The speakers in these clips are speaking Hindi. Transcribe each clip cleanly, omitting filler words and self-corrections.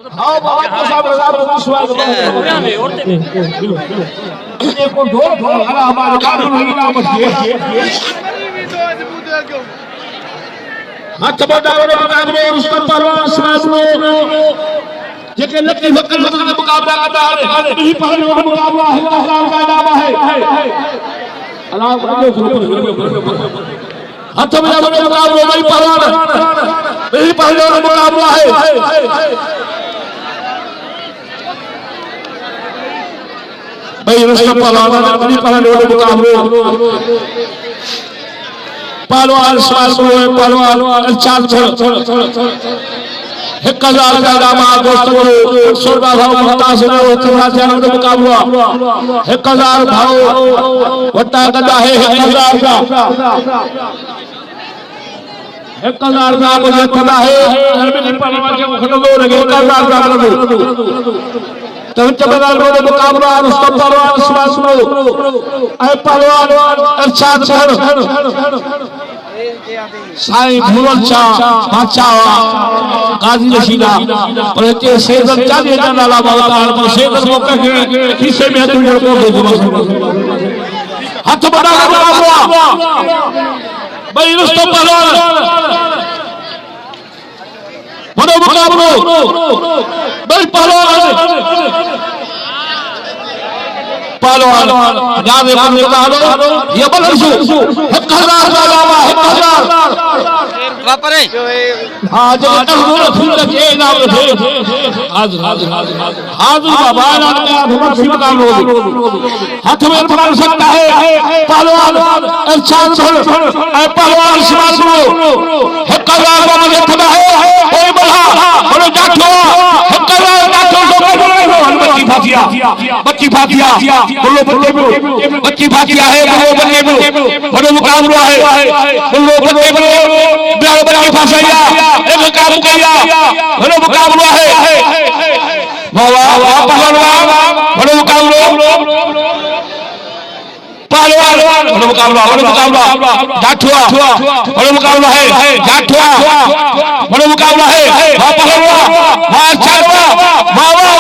हाँ बाबा को सब विश्वास ये को ढोल ढोल हमारे कानून हिला मत हाथ बढ़ाओ कागरे उसका परवान समाज में जेके लकी वकल वकल मुकाबला करता है यही पहलू मुकाबला है हलाल का नाम है अल्लाह हाथ बढ़ाओ मुकाबला वही परवान यही पहलू मुकाबला है भाई रस्ता पहलवान अपनी पहलू मुकाबले पहलवान स्वास्थ्य पहलवान चाल छोड़ 1000 का दामा दोस्तों 16 भाव मुतासिर होता है मुकाबला 1000 भाव वटा गदा है 1000 का 1000 का मुझे पता है पहलवान के खत्म हो लगे 1000 का तब चबदार बोले मुकाबला उसका पहलवान स्वास्थ्य ऐ पहलवान अरशाद छोड़ साईं भुवन शाह बादशाह काजी रशीदा और ते सेदन चाले ना नाला बावता है सेदन को के खीसे में तू को दे दो हाथ बढ़ा के मुकाबला भाई रुस्तो पहलवान बड़ो मुकाबला भाई पहलवान याद है ये बलसु 1000 का दावा 1000 वापर है हां जो फूल के नाम थे हाजिर बाबा ना भगवान काम हो हाथ में पकड़ सकता है पहलवान अरशाद पहलवान समाज को 1000 का मुझे पता है कोई बढ़ा बड़े जाठो 1000 जाठो बच्ची फातिया बोलो बच्ची फातिया है बड़ो मुकाबला है बोलो बच्चे बिहार बच्ची फासिया एक काम किया बड़ो मुकाबला है वाह वाह वाह पहलवान बड़ो मुकाबला पहलवान बड़ो मुकाबला जाठुआ बड़ो मुकाबला है जाठुआ बड़ो मुकाबला है वाह पहलवान वाह चारवा वाह वाह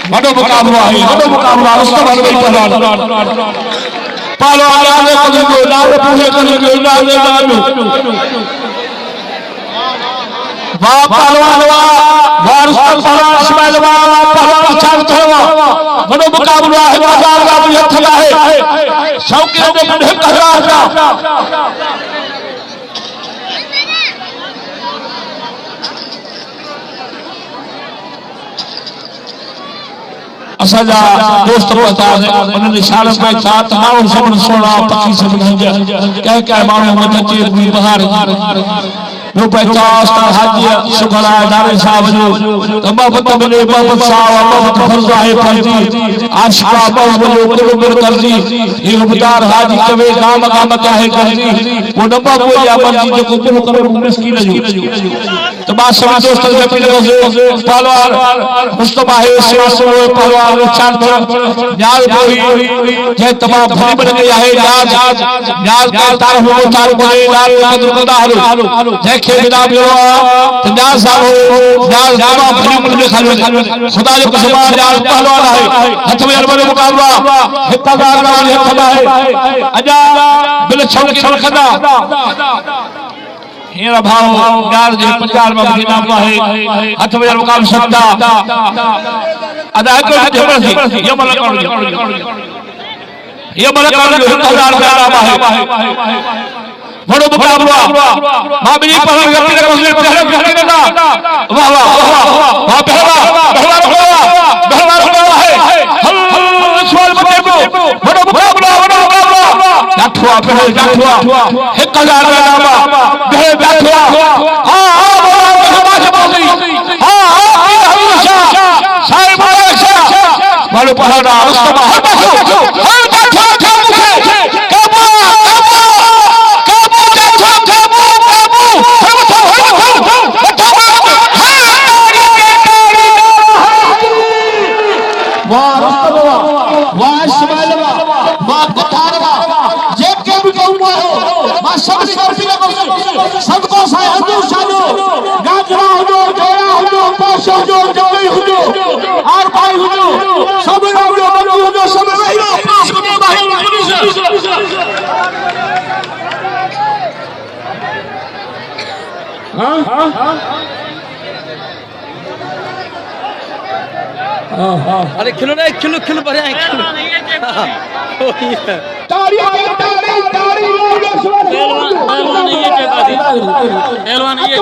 बड़ो मुकाबला है बड़ो मुकाबला उसका बल वही पहलवान आगे करेंगे लाल पूरे करेंगे लाल वाह पहलवान वाह पहलवान इस्माइल वाह पहलवान चाल छोड़वा बड़ो मुकाबला है 1000 का मुझे थला है शौकीन ने 1000 का असाजा दोस्त पता है उन्होंने इशारा पे साथ मानो समण सोना पक्षी सब क्या मानो मत चे बहार नो पचास हाजी शुक्ला नारे साहब जो तमाम बने बाबत साहब बाबत फर्जा है फर्जी आशिका बाबू जो कुल करजी ये मुदार हाजी कवे काम काम क्या है करजी वो डब्बा बोलिया मर्जी जो कुल करो मिस्किन जो तमाम सब दोस्त के पिले पहलवान मुस्तफा है सेवा पहलवान चांद न्याल कोई जे तमाम भरी बन गया है न्याल का तार हो चार बोले लाल कदर कदा हलो देखे बिना बिवा न्याल साहब न्याल तमाम भरी बन गया खुदा जो कसम न्याल पहलवान है हाथ में अरबन मुकाबला 1000 का ये खदा है अजा बिल छौक खदा हेरा भाव गार जे 50 में नाम है हाथ में मुकाबला सत्ता अदा को ये मलक ये 1000 का नाम है बड़ो मुकाबला मामली पर पहले ना वाह वाह वाह पहला है सवाल बते बड़ो मुकाबला जाठुआ पहले जाठुआ 1000 का नाम है जाठुआ हां हां पहाड़ पहाड़ रास्ता हर बाजू हर बाजू काबू काबू सबको साहब सानो गाजरा हो जोड़ा हो पाशो जो जगई हो और भाई हो सब लोग हो सब भाई पास को भाई हां अरे खिलो रे खिलो खिलो बढ़िया है खिलो ताड़ी ताड़ी ताड़ी पहलवान नहीं ये जगह दी पहलवान ये